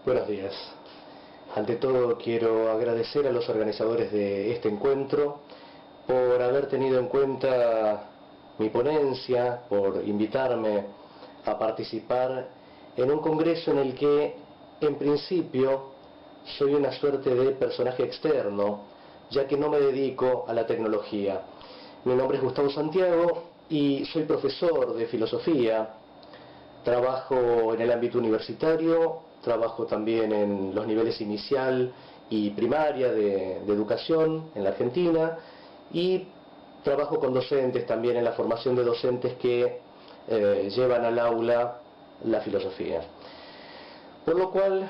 Buenos días. Ante todo quiero agradecer a los organizadores de este encuentro por haber tenido en cuenta mi ponencia, por invitarme a participar en un congreso en el que, en principio, soy una suerte de personaje externo, ya que no me dedico a la tecnología. Mi nombre es Gustavo Santiago y soy profesor de filosofía. Trabajo en el ámbito universitario, trabajo también en los niveles inicial y primaria de educación en la Argentina, y trabajo con docentes también en la formación de docentes que llevan al aula la filosofía. Por lo cual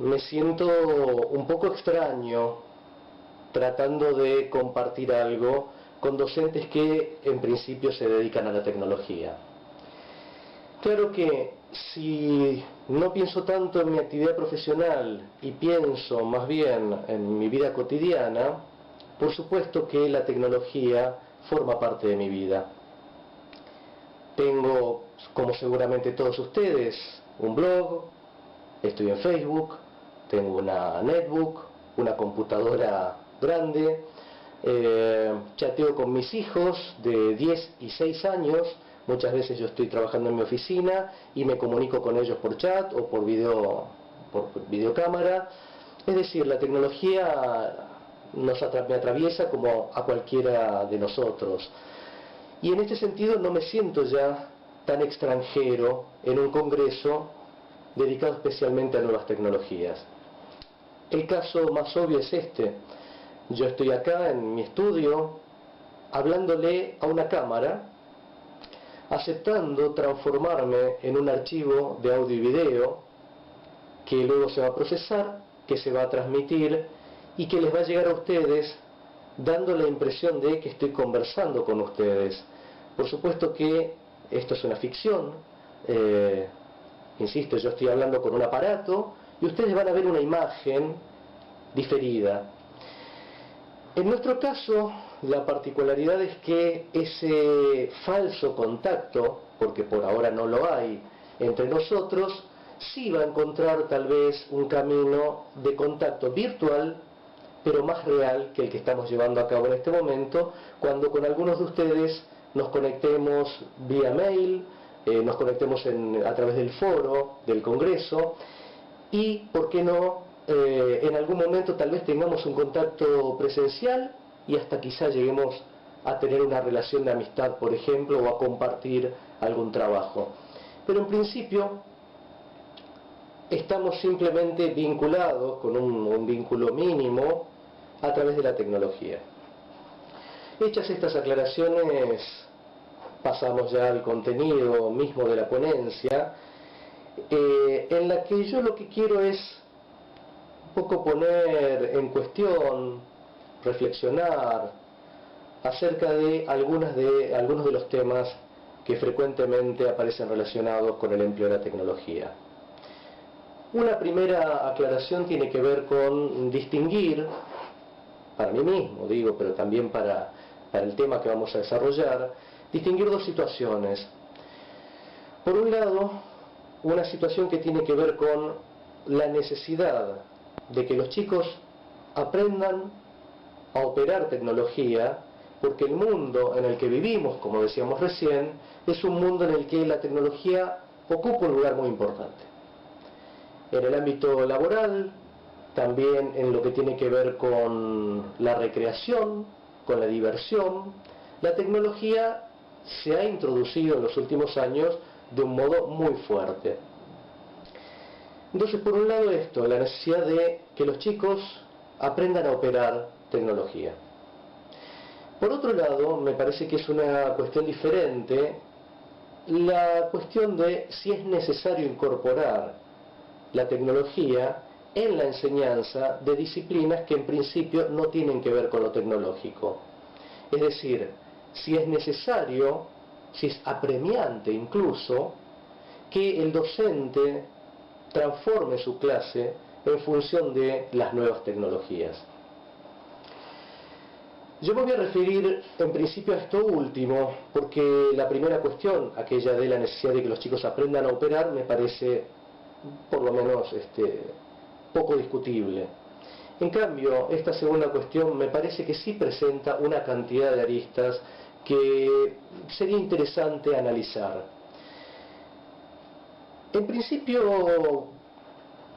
me siento un poco extraño tratando de compartir algo con docentes que en principio se dedican a la tecnología. Claro que si no pienso tanto en mi actividad profesional y pienso más bien en mi vida cotidiana, por supuesto que la tecnología forma parte de mi vida. Tengo, como seguramente todos ustedes, un blog, estoy en Facebook, tengo una netbook, una computadora grande, chateo con mis hijos de 10 y 6 años. Muchas veces yo estoy trabajando en mi oficina y me comunico con ellos por chat o por videocámara. Es decir, la tecnología me atraviesa como a cualquiera de nosotros. Y en este sentido no me siento ya tan extranjero en un congreso dedicado especialmente a nuevas tecnologías. El caso más obvio es este. Yo estoy acá en mi estudio hablándole a una cámara, aceptando transformarme en un archivo de audio y video que luego se va a procesar, que se va a transmitir y que les va a llegar a ustedes dando la impresión de que estoy conversando con ustedes. Por supuesto que esto es una ficción, insisto, yo estoy hablando con un aparato y ustedes van a ver una imagen diferida. En nuestro caso, la particularidad es que ese falso contacto, porque por ahora no lo hay entre nosotros, sí va a encontrar tal vez un camino de contacto virtual, pero más real que el que estamos llevando a cabo en este momento, cuando con algunos de ustedes nos conectemos vía mail, nos conectemos a través del foro, del congreso, y, ¿por qué no?, en algún momento tal vez tengamos un contacto presencial y hasta quizá lleguemos a tener una relación de amistad, por ejemplo, o a compartir algún trabajo. Pero en principio estamos simplemente vinculados con un vínculo mínimo a través de la tecnología. Hechas estas aclaraciones, pasamos ya al contenido mismo de la ponencia, en la que yo lo que quiero es un poco poner en cuestión, reflexionar acerca de algunos de los temas que frecuentemente aparecen relacionados con el empleo de la tecnología. Una primera aclaración tiene que ver con distinguir, para mí mismo digo, pero también para el tema que vamos a desarrollar, distinguir dos situaciones. Por un lado, una situación que tiene que ver con la necesidad de que los chicos aprendan a operar tecnología, porque el mundo en el que vivimos, como decíamos recién, es un mundo en el que la tecnología ocupa un lugar muy importante. En el ámbito laboral, también en lo que tiene que ver con la recreación, con la diversión, la tecnología se ha introducido en los últimos años de un modo muy fuerte. Entonces, por un lado esto, la necesidad de que los chicos aprendan a operar tecnología. Por otro lado, me parece que es una cuestión diferente la cuestión de si es necesario incorporar la tecnología en la enseñanza de disciplinas que en principio no tienen que ver con lo tecnológico. Es decir, si es necesario, si es apremiante incluso, que el docente transforme su clase en función de las nuevas tecnologías. Yo me voy a referir en principio a esto último, porque la primera cuestión, aquella de la necesidad de que los chicos aprendan a operar, me parece por lo menos poco discutible. En cambio, esta segunda cuestión me parece que sí presenta una cantidad de aristas que sería interesante analizar. En principio,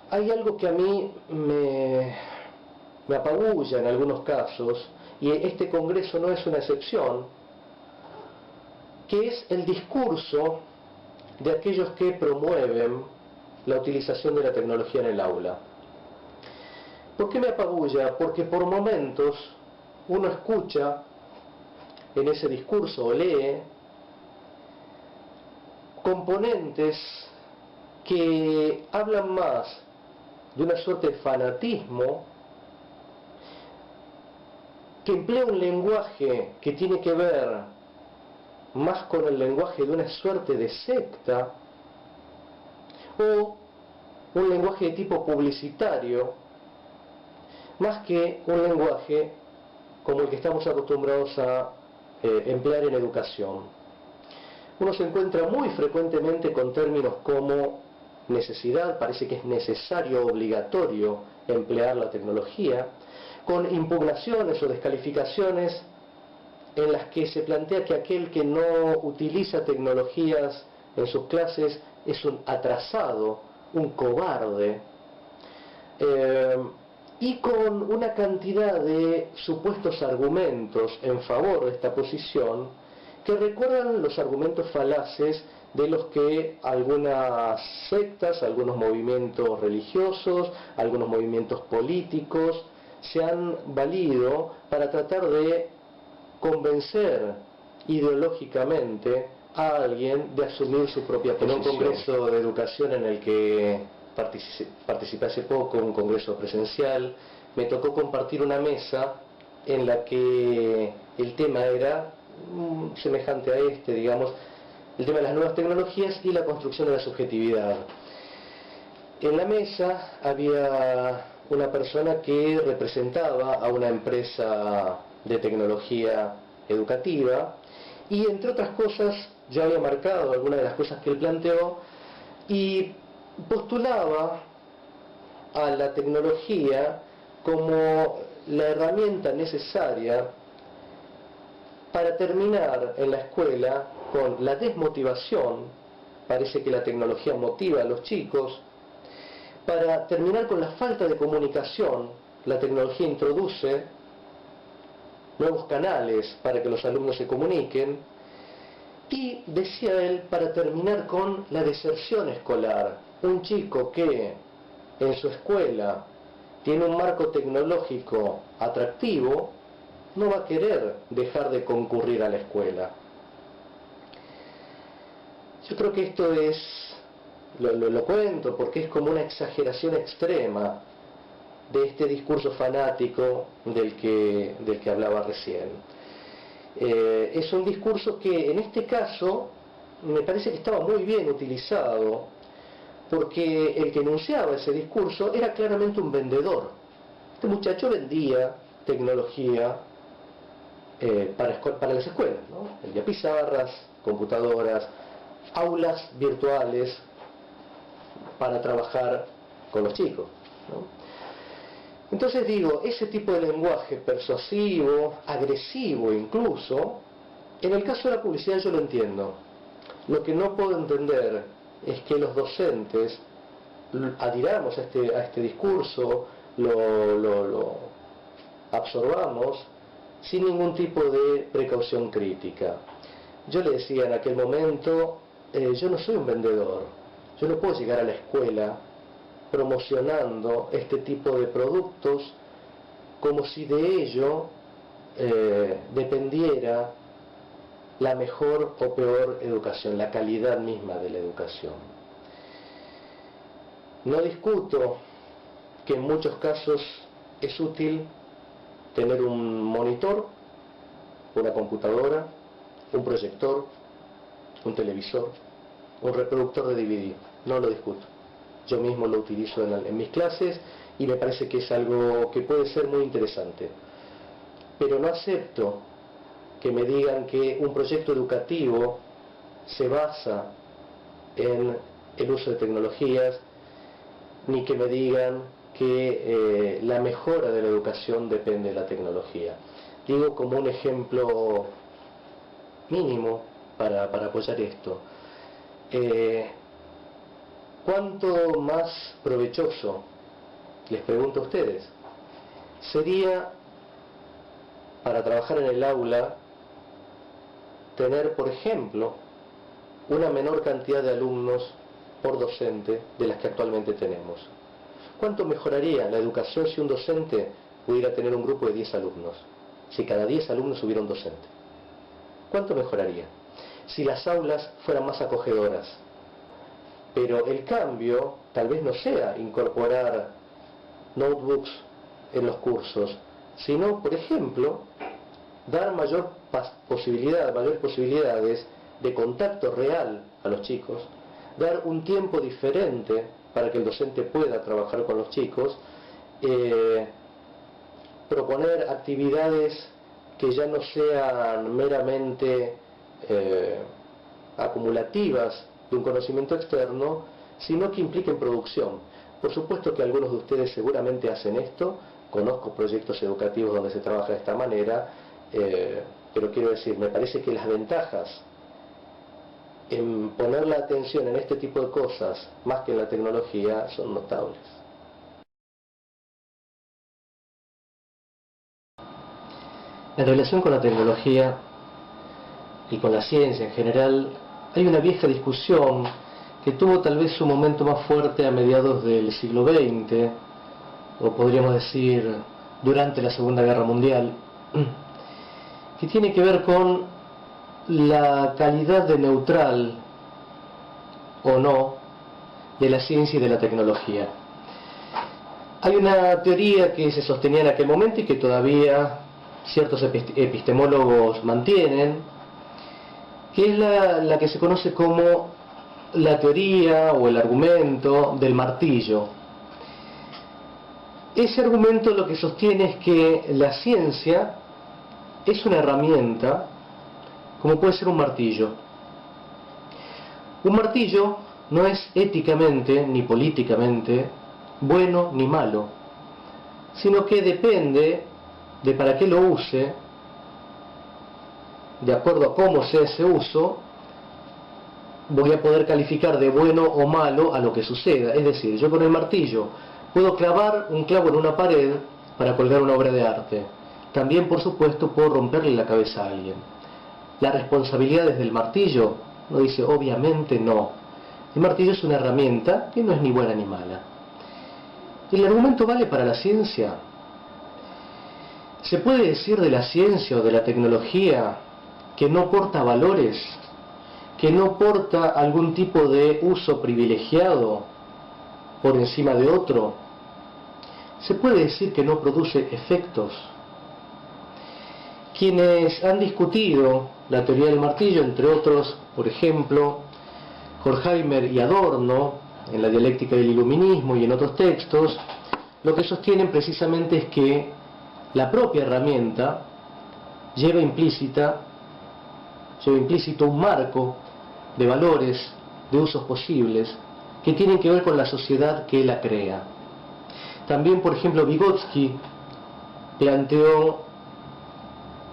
hay algo que a mí me apabulla en algunos casos, y este Congreso no es una excepción, que es el discurso de aquellos que promueven la utilización de la tecnología en el aula. ¿Por qué me apabulla? Porque por momentos uno escucha en ese discurso o lee componentes que hablan más de una suerte de fanatismo, que emplea un lenguaje que tiene que ver más con el lenguaje de una suerte de secta, o un lenguaje de tipo publicitario, más que un lenguaje como el que estamos acostumbrados a emplear en educación. Uno se encuentra muy frecuentemente con términos como necesidad, parece que es necesario, obligatorio emplear la tecnología, con impugnaciones o descalificaciones en las que se plantea que aquel que no utiliza tecnologías en sus clases es un atrasado, un cobarde, y con una cantidad de supuestos argumentos en favor de esta posición que recuerdan los argumentos falaces de los que algunas sectas, algunos movimientos religiosos, algunos movimientos políticos se han valido para tratar de convencer ideológicamente a alguien de asumir su propia posición. En un congreso de educación en el que participé hace poco, un congreso presencial, me tocó compartir una mesa en la que el tema era semejante a este, digamos, el tema de las nuevas tecnologías y la construcción de la subjetividad. En la mesa había una persona que representaba a una empresa de tecnología educativa y, entre otras cosas, ya había marcado algunas de las cosas que él planteó y postulaba a la tecnología como la herramienta necesaria para terminar en la escuela con la desmotivación. Parece que la tecnología motiva a los chicos. Para terminar con la falta de comunicación, la tecnología introduce nuevos canales para que los alumnos se comuniquen. Y, decía él, para terminar con la deserción escolar. Un chico que en su escuela tiene un marco tecnológico atractivo, no va a querer dejar de concurrir a la escuela. Yo creo que esto es, lo cuento porque es como una exageración extrema de este discurso fanático del que hablaba recién. Es un discurso que en este caso me parece que estaba muy bien utilizado, porque el que enunciaba ese discurso era claramente un vendedor. Este muchacho vendía tecnología para las escuelas, ¿no? Vendía pizarras, computadoras, aulas virtuales para trabajar con los chicos, ¿no? Entonces digo, ese tipo de lenguaje persuasivo, agresivo incluso, en el caso de la publicidad yo lo entiendo. Lo que no puedo entender es que los docentes adhiramos a este discurso, lo absorbamos sin ningún tipo de precaución crítica. Yo le decía en aquel momento, yo no soy un vendedor, yo no puedo llegar a la escuela promocionando este tipo de productos como si de ello dependiera la mejor o peor educación, la calidad misma de la educación. No discuto que en muchos casos es útil tener un monitor, una computadora, un proyector, un televisor, un reproductor de DVD. No lo discuto. Yo mismo lo utilizo en mis clases y me parece que es algo que puede ser muy interesante. Pero no acepto que me digan que un proyecto educativo se basa en el uso de tecnologías, ni que me digan que la mejora de la educación depende de la tecnología. Digo como un ejemplo mínimo para apoyar esto. ¿Cuánto más provechoso, les pregunto a ustedes, sería para trabajar en el aula tener, por ejemplo, una menor cantidad de alumnos por docente de las que actualmente tenemos? ¿Cuánto mejoraría la educación si un docente pudiera tener un grupo de 10 alumnos? Si cada 10 alumnos hubiera un docente. ¿Cuánto mejoraría? Si las aulas fueran más acogedoras. Pero el cambio tal vez no sea incorporar notebooks en los cursos, sino, por ejemplo, dar mayores posibilidades de contacto real a los chicos, dar un tiempo diferente para que el docente pueda trabajar con los chicos, proponer actividades que ya no sean meramente acumulativas de un conocimiento externo, sino que impliquen producción. Por supuesto que algunos de ustedes seguramente hacen esto, conozco proyectos educativos donde se trabaja de esta manera, pero quiero decir, me parece que las ventajas en poner la atención en este tipo de cosas, más que en la tecnología, son notables. En relación con la tecnología y con la ciencia en general, hay una vieja discusión que tuvo tal vez su momento más fuerte a mediados del siglo XX, o podríamos decir durante la Segunda Guerra Mundial, que tiene que ver con la calidad de neutral o no de la ciencia y de la tecnología. Hay una teoría que se sostenía en aquel momento y que todavía ciertos epistemólogos mantienen, que es la que se conoce como la teoría o el argumento del martillo. Ese argumento lo que sostiene es que la ciencia es una herramienta como puede ser un martillo. Un martillo no es éticamente ni políticamente bueno ni malo, sino que depende de para qué lo use, de acuerdo a cómo sea ese uso, voy a poder calificar de bueno o malo a lo que suceda. Es decir, yo con el martillo puedo clavar un clavo en una pared para colgar una obra de arte. También, por supuesto, puedo romperle la cabeza a alguien. ¿La responsabilidad es del martillo? No dice, obviamente no. El martillo es una herramienta que no es ni buena ni mala. ¿El argumento vale para la ciencia? ¿Se puede decir de la ciencia o de la tecnología que no porta valores, que no porta algún tipo de uso privilegiado por encima de otro? ¿Se puede decir que no produce efectos? Quienes han discutido la teoría del martillo, entre otros, por ejemplo, Horkheimer y Adorno, en la dialéctica del iluminismo y en otros textos, lo que sostienen precisamente es que la propia herramienta lleva implícito un marco de valores, de usos posibles, que tienen que ver con la sociedad que la crea. También, por ejemplo, Vygotsky planteó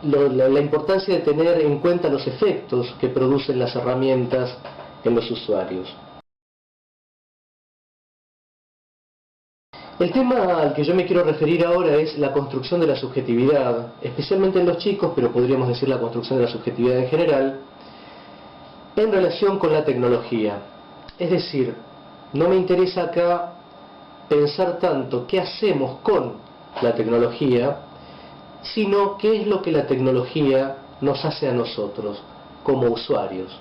la importancia de tener en cuenta los efectos que producen las herramientas en los usuarios. El tema al que yo me quiero referir ahora es la construcción de la subjetividad, especialmente en los chicos, pero podríamos decir la construcción de la subjetividad en general, en relación con la tecnología. Es decir, no me interesa acá pensar tanto qué hacemos con la tecnología, sino qué es lo que la tecnología nos hace a nosotros, como usuarios.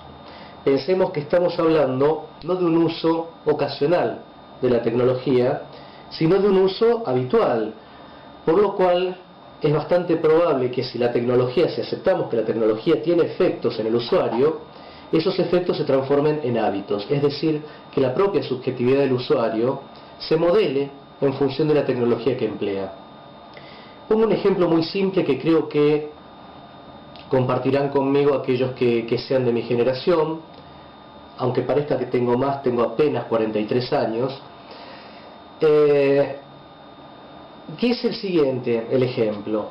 Pensemos que estamos hablando no de un uso ocasional de la tecnología, sino de un uso habitual, por lo cual es bastante probable que si aceptamos que la tecnología tiene efectos en el usuario, esos efectos se transformen en hábitos, es decir, que la propia subjetividad del usuario se modele en función de la tecnología que emplea. Pongo un ejemplo muy simple que creo que compartirán conmigo aquellos que sean de mi generación, aunque parezca que tengo más, tengo apenas 43 años. que es el siguiente, el ejemplo.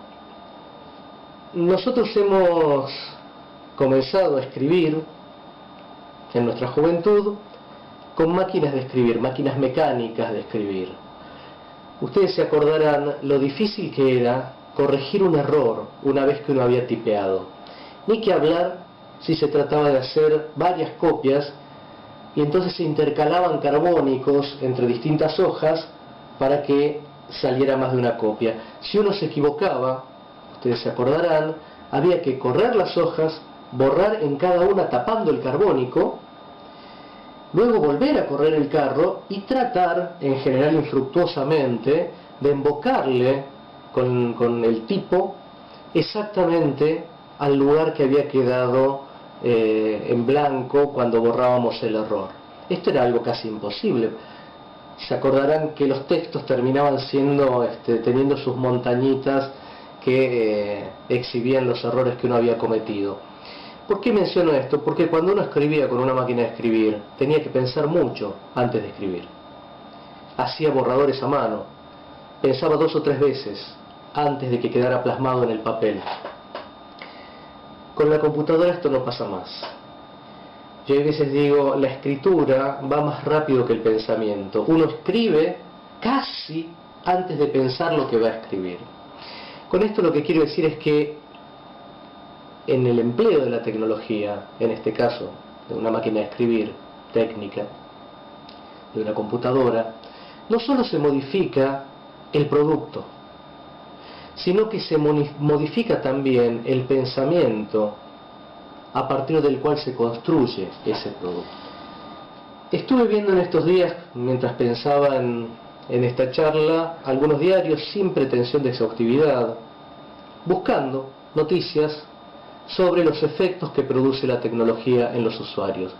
Nosotros hemos comenzado a escribir en nuestra juventud con máquinas de escribir, máquinas mecánicas de escribir. Ustedes se acordarán lo difícil que era corregir un error una vez que uno había tipeado. Ni que hablar si se trataba de hacer varias copias y entonces se intercalaban carbónicos entre distintas hojas para que saliera más de una copia. Si uno se equivocaba, ustedes se acordarán, había que correr las hojas, borrar en cada una tapando el carbónico, luego volver a correr el carro y tratar, en general infructuosamente, de embocarle con el tipo exactamente al lugar que había quedado en blanco cuando borrábamos el error. Esto era algo casi imposible. Se acordarán que los textos terminaban siendo, teniendo sus montañitas que exhibían los errores que uno había cometido. ¿Por qué menciono esto? Porque cuando uno escribía con una máquina de escribir, tenía que pensar mucho antes de escribir. Hacía borradores a mano, pensaba 2 o 3 veces antes de que quedara plasmado en el papel. Con la computadora esto no pasa más. Yo a veces digo, la escritura va más rápido que el pensamiento. Uno escribe casi antes de pensar lo que va a escribir. Con esto lo que quiero decir es que en el empleo de la tecnología, en este caso de una máquina de escribir técnica, de una computadora, no solo se modifica el producto, sino que se modifica también el pensamiento a partir del cual se construye ese producto. Estuve viendo en estos días, mientras pensaba en esta charla, algunos diarios sin pretensión de exhaustividad, buscando noticias sobre los efectos que produce la tecnología en los usuarios.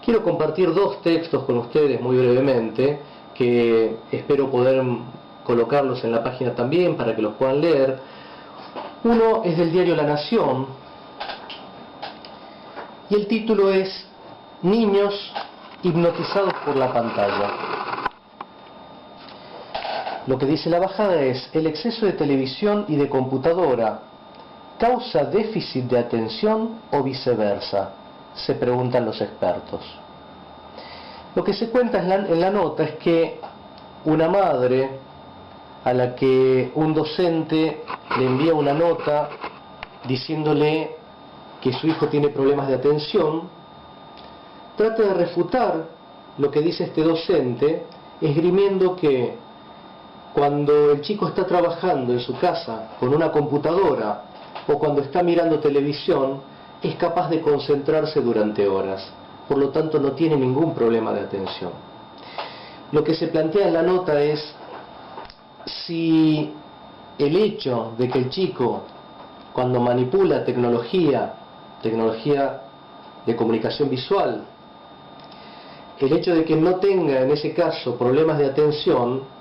Quiero compartir 2 textos con ustedes muy brevemente, que espero poder colocarlos en la página también para que los puedan leer. Uno es del diario La Nación y el título es Niños hipnotizados por la pantalla. Lo que dice la bajada es: el exceso de televisión y de computadora ¿causa déficit de atención o viceversa?, se preguntan los expertos. Lo que se cuenta en la nota es que una madre a la que un docente le envía una nota diciéndole que su hijo tiene problemas de atención, trata de refutar lo que dice este docente, esgrimiendo que cuando el chico está trabajando en su casa con una computadora o cuando está mirando televisión, es capaz de concentrarse durante horas, por lo tanto no tiene ningún problema de atención. Lo que se plantea en la nota es si el hecho de que el chico, cuando manipula tecnología de comunicación visual, el hecho de que no tenga en ese caso problemas de atención,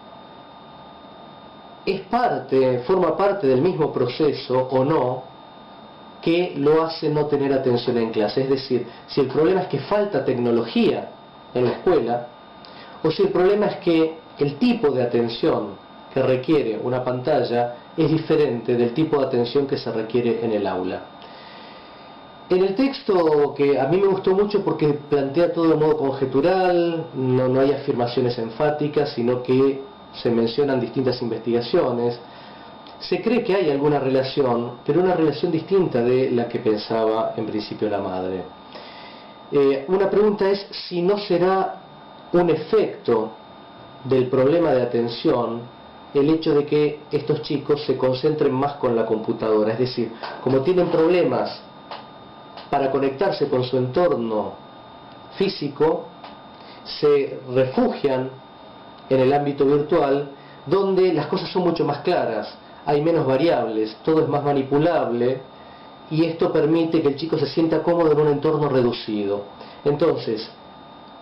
forma parte del mismo proceso o no que lo hace no tener atención en clase. Es decir, si el problema es que falta tecnología en la escuela, o si el problema es que el tipo de atención que requiere una pantalla es diferente del tipo de atención que se requiere en el aula. En el texto, que a mí me gustó mucho porque plantea todo de modo conjetural, no hay afirmaciones enfáticas, sino que se mencionan distintas investigaciones, se cree que hay alguna relación, pero una relación distinta de la que pensaba en principio la madre. Una pregunta es si no será un efecto del problema de atención el hecho de que estos chicos se concentren más con la computadora, es decir, como tienen problemas para conectarse con su entorno físico, se refugian en el ámbito virtual, donde las cosas son mucho más claras, hay menos variables, todo es más manipulable, y esto permite que el chico se sienta cómodo en un entorno reducido. Entonces,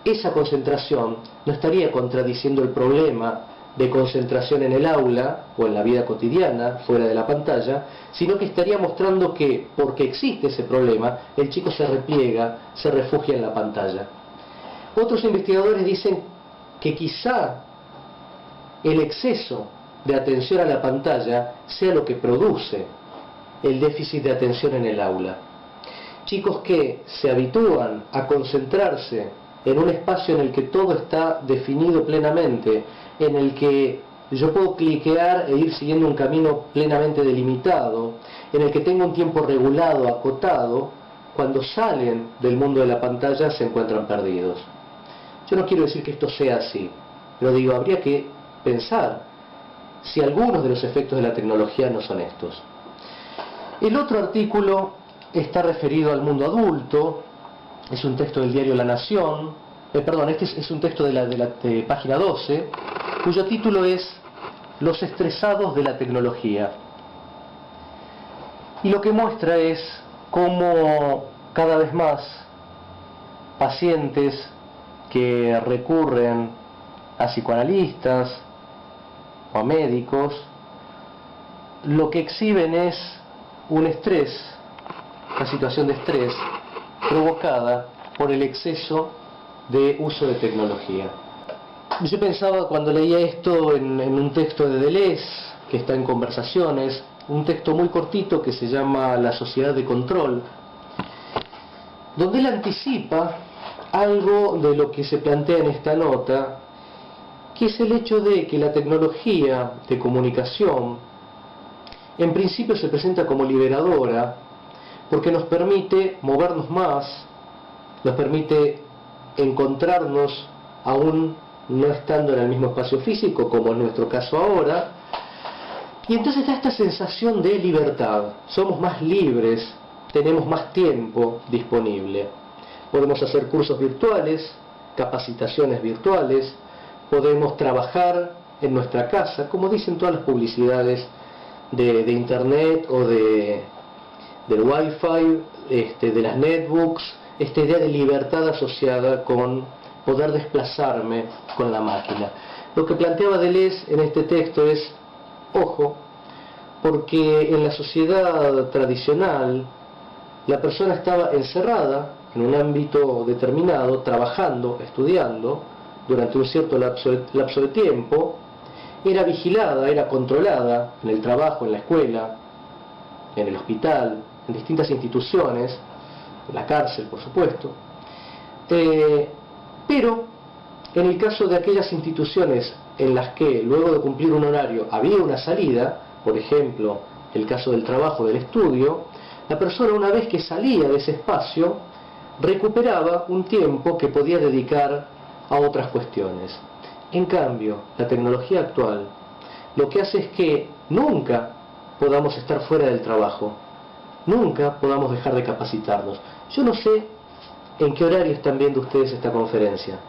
esa concentración no estaría contradiciendo el problema de concentración en el aula o en la vida cotidiana, fuera de la pantalla, sino que estaría mostrando que, porque existe ese problema, el chico se repliega, se refugia en la pantalla. Otros investigadores dicen que quizá el exceso de atención a la pantalla sea lo que produce el déficit de atención en el aula. Chicos que se habitúan a concentrarse en un espacio en el que todo está definido plenamente, en el que yo puedo cliquear e ir siguiendo un camino plenamente delimitado, en el que tengo un tiempo regulado, acotado, cuando salen del mundo de la pantalla se encuentran perdidos. Yo no quiero decir que esto sea así, pero digo, habría que pensar si algunos de los efectos de la tecnología no son estos. El otro artículo está referido al mundo adulto, es un texto del diario La Nación, este es un texto de página 12, cuyo título es Los estresados de la tecnología. Y lo que muestra es cómo cada vez más pacientes que recurren a psicoanalistas o a médicos, lo que exhiben es un estrés, una situación de estrés provocada por el exceso de uso de tecnología. Yo pensaba cuando leía esto en un texto de Deleuze, que está en Conversaciones, un texto muy cortito que se llama La sociedad de control, donde él anticipa algo de lo que se plantea en esta nota, que es el hecho de que la tecnología de comunicación en principio se presenta como liberadora porque nos permite movernos más, nos permite encontrarnos aún no estando en el mismo espacio físico, como en nuestro caso ahora, y entonces da esta sensación de libertad, somos más libres, tenemos más tiempo disponible, podemos hacer cursos virtuales, capacitaciones virtuales, podemos trabajar en nuestra casa, como dicen todas las publicidades de internet o del wifi, de las netbooks, esta idea de libertad asociada con poder desplazarme con la máquina. Lo que planteaba Deleuze en este texto es, ojo, porque en la sociedad tradicional la persona estaba encerrada en un ámbito determinado, trabajando, estudiando, durante un cierto lapso de tiempo, era vigilada, era controlada en el trabajo, en la escuela, en el hospital, en distintas instituciones, en la cárcel, por supuesto. Pero en el caso de aquellas instituciones en las que luego de cumplir un horario había una salida, por ejemplo, el caso del trabajo, del estudio, la persona una vez que salía de ese espacio recuperaba un tiempo que podía dedicar a otras cuestiones. En cambio, la tecnología actual lo que hace es que nunca podamos estar fuera del trabajo, nunca podamos dejar de capacitarnos. Yo no sé en qué horario están viendo ustedes esta conferencia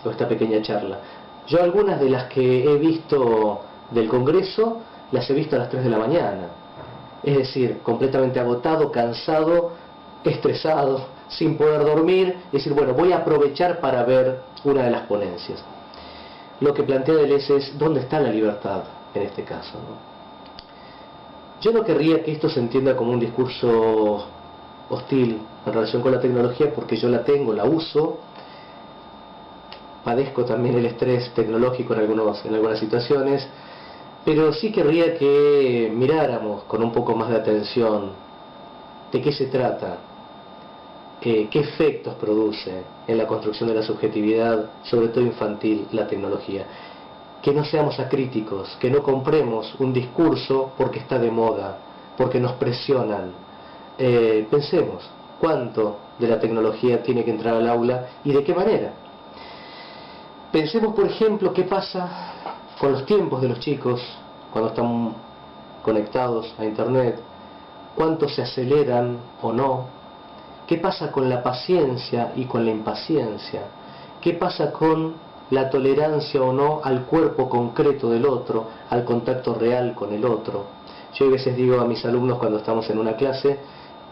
o esta pequeña charla. Yo algunas de las que he visto del Congreso las he visto a las 3 de la mañana. Es decir, completamente agotado, cansado, estresado, sin poder dormir, es decir, bueno, voy a aprovechar para ver una de las ponencias. Lo que plantea Deleuze es, ¿dónde está la libertad en este caso, ¿no? Yo no querría que esto se entienda como un discurso hostil en relación con la tecnología, porque yo la tengo, la uso, padezco también el estrés tecnológico en algunas situaciones, pero sí querría que miráramos con un poco más de atención de qué se trata, qué efectos produce en la construcción de la subjetividad, sobre todo infantil, la tecnología. Que no seamos acríticos, que no compremos un discurso porque está de moda, porque nos presionan. Pensemos cuánto de la tecnología tiene que entrar al aula y de qué manera. Pensemos, por ejemplo, qué pasa con los tiempos de los chicos cuando están conectados a internet, cuánto se aceleran o no, qué pasa con la paciencia y con la impaciencia, qué pasa con la tolerancia o no al cuerpo concreto del otro, al contacto real con el otro. Yo a veces digo a mis alumnos cuando estamos en una clase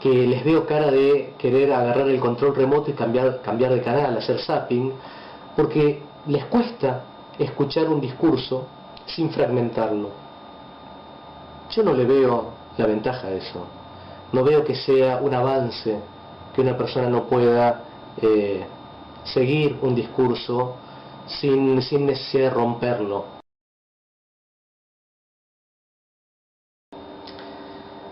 que les veo cara de querer agarrar el control remoto y cambiar de canal, hacer zapping, porque les cuesta escuchar un discurso sin fragmentarlo. Yo no le veo la ventaja a eso. No veo que sea un avance que una persona no pueda seguir un discurso sin necesidad de romperlo.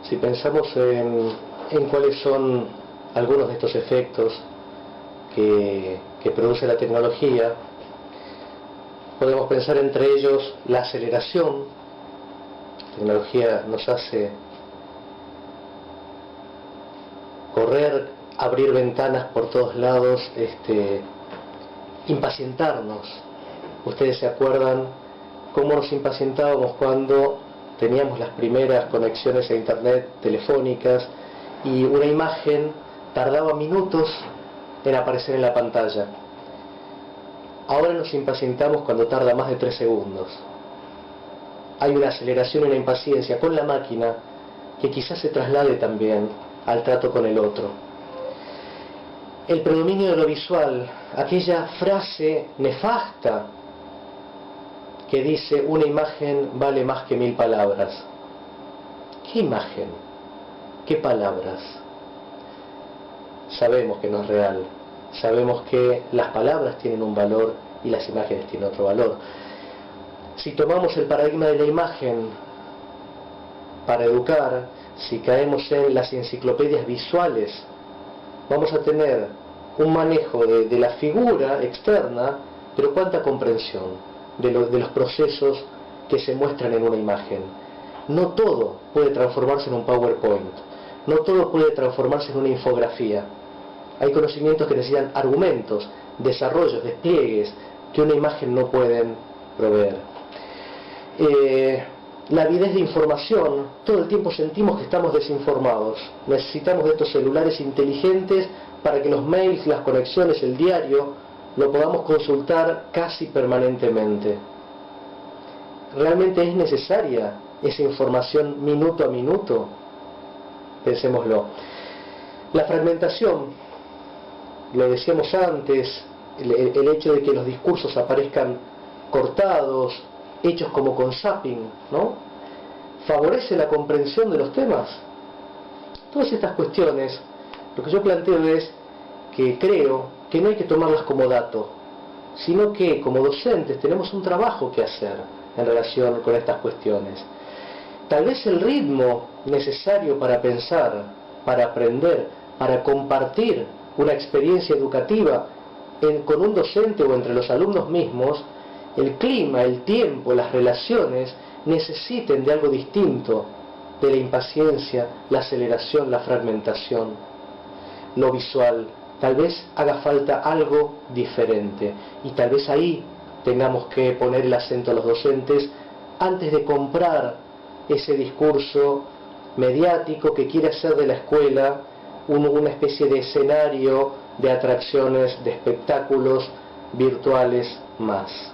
si pensamos en cuáles son algunos de estos efectos que produce la tecnología, podemos pensar entre ellos la aceleración. La tecnología nos hace correr, abrir ventanas por todos lados, impacientarnos. Ustedes se acuerdan cómo nos impacientábamos cuando teníamos las primeras conexiones a internet telefónicas y una imagen tardaba minutos en aparecer en la pantalla. Ahora nos impacientamos cuando tarda más de 3 segundos. Hay una aceleración y una impaciencia con la máquina que quizás se traslade también al trato con el otro. El predominio de lo visual, aquella frase nefasta que dice una imagen vale más que 1000 palabras. ¿Qué imagen? ¿Qué palabras? Sabemos que no es real. Sabemos que las palabras tienen un valor y las imágenes tienen otro valor. Si tomamos el paradigma de la imagen para educar, si caemos en las enciclopedias visuales, vamos a tener un manejo de la figura externa, pero cuánta comprensión de los procesos que se muestran en una imagen. No todo puede transformarse en un PowerPoint, no todo puede transformarse en una infografía. Hay conocimientos que necesitan argumentos, desarrollos, despliegues, que una imagen no pueden proveer. La avidez de información, todo el tiempo sentimos que estamos desinformados. Necesitamos de estos celulares inteligentes para que los mails, las conexiones, el diario, lo podamos consultar casi permanentemente. ¿Realmente es necesaria esa información minuto a minuto? Pensémoslo. La fragmentación, lo decíamos antes, el hecho de que los discursos aparezcan cortados, hechos como con zapping, ¿no? ¿Favorece la comprensión de los temas? Todas estas cuestiones, lo que yo planteo es que creo que no hay que tomarlas como dato, sino que como docentes tenemos un trabajo que hacer en relación con estas cuestiones. Tal vez el ritmo necesario para pensar, para aprender, para compartir una experiencia educativa con un docente o entre los alumnos mismos, el clima, el tiempo, las relaciones necesiten de algo distinto de la impaciencia, la aceleración, la fragmentación. Lo visual, tal vez haga falta algo diferente y tal vez ahí tengamos que poner el acento a los docentes antes de comprar ese discurso mediático que quiere hacer de la escuela una especie de escenario de atracciones, de espectáculos virtuales más.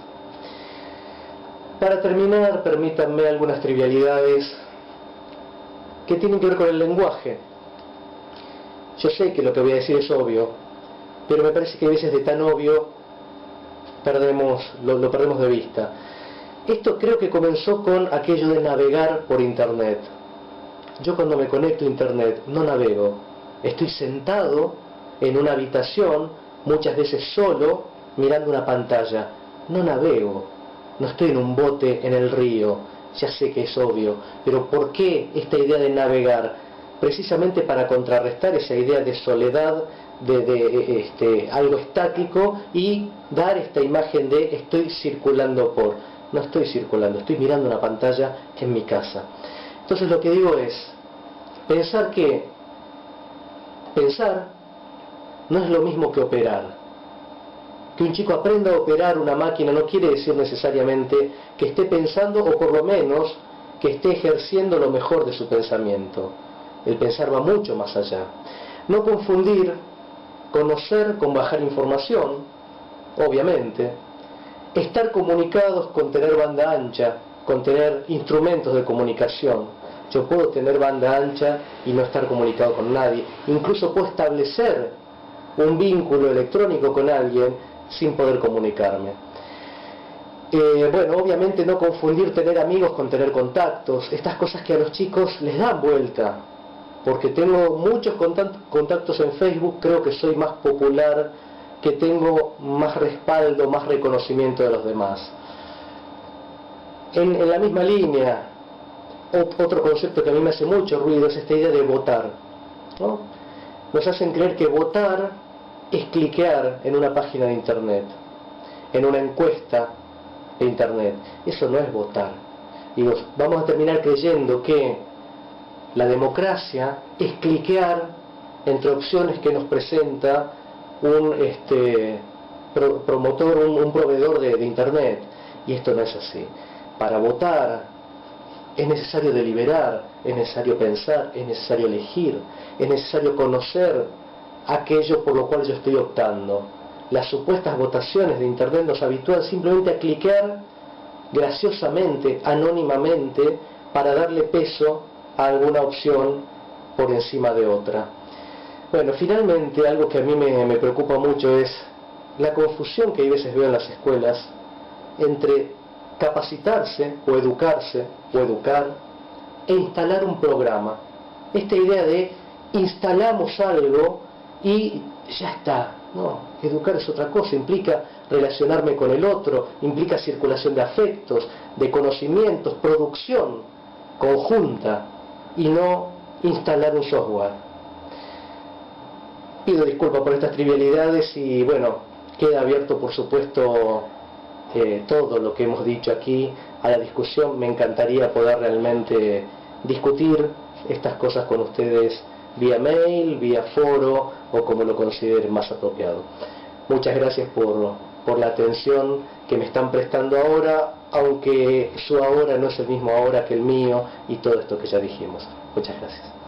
Para terminar, permítanme algunas trivialidades que tienen que ver con el lenguaje. Yo sé que lo que voy a decir es obvio, pero me parece que a veces de tan obvio lo perdemos de vista. Esto creo que comenzó con aquello de navegar por internet. Yo cuando me conecto a internet no navego, estoy sentado en una habitación, muchas veces solo, mirando una pantalla. No navego, no estoy en un bote en el río, ya sé que es obvio, pero ¿por qué esta idea de navegar? Precisamente para contrarrestar esa idea de soledad, de algo estático y dar esta imagen de estoy circulando por. No estoy circulando, estoy mirando una pantalla en mi casa. Entonces lo que digo es, pensar no es lo mismo que operar. Que un chico aprenda a operar una máquina no quiere decir necesariamente que esté pensando o por lo menos que esté ejerciendo lo mejor de su pensamiento. El pensar va mucho más allá. No confundir conocer con bajar información, obviamente. Estar comunicados con tener banda ancha, con tener instrumentos de comunicación. Yo puedo tener banda ancha y no estar comunicado con nadie. Incluso puedo establecer un vínculo electrónico con alguien sin poder comunicarme. Bueno, obviamente no confundir tener amigos con tener contactos. Estas cosas que a los chicos les dan vuelta. Porque tengo muchos contactos en Facebook, creo que soy más popular, que tengo más respaldo, más reconocimiento de los demás. En la misma línea, otro concepto que a mí me hace mucho ruido es esta idea de votar, ¿no? Nos hacen creer que votar es cliquear en una página de internet, en una encuesta de internet. Eso no es votar. Digo, vamos a terminar creyendo que la democracia es cliquear entre opciones que nos presenta un promotor, un proveedor de internet. Y esto no es así. Para votar es necesario deliberar, es necesario pensar, es necesario elegir, es necesario conocer aquello por lo cual yo estoy optando. Las supuestas votaciones de internet nos habitúan simplemente a cliquear graciosamente, anónimamente, para darle peso a alguna opción por encima de otra. Bueno, finalmente algo que a mí me preocupa mucho es la confusión que a veces veo en las escuelas entre capacitarse o educarse o educar e instalar un programa. Esta idea de instalamos algo y ya está. No, educar es otra cosa, implica relacionarme con el otro, implica circulación de afectos, de conocimientos, producción conjunta y no instalar un software. Pido disculpas por estas trivialidades y bueno, queda abierto por supuesto todo lo que hemos dicho aquí a la discusión. Me encantaría poder realmente discutir estas cosas con ustedes vía mail, vía foro o como lo consideren más apropiado. Muchas gracias por la atención que me están prestando ahora, aunque su ahora no es el mismo ahora que el mío y todo esto que ya dijimos. Muchas gracias.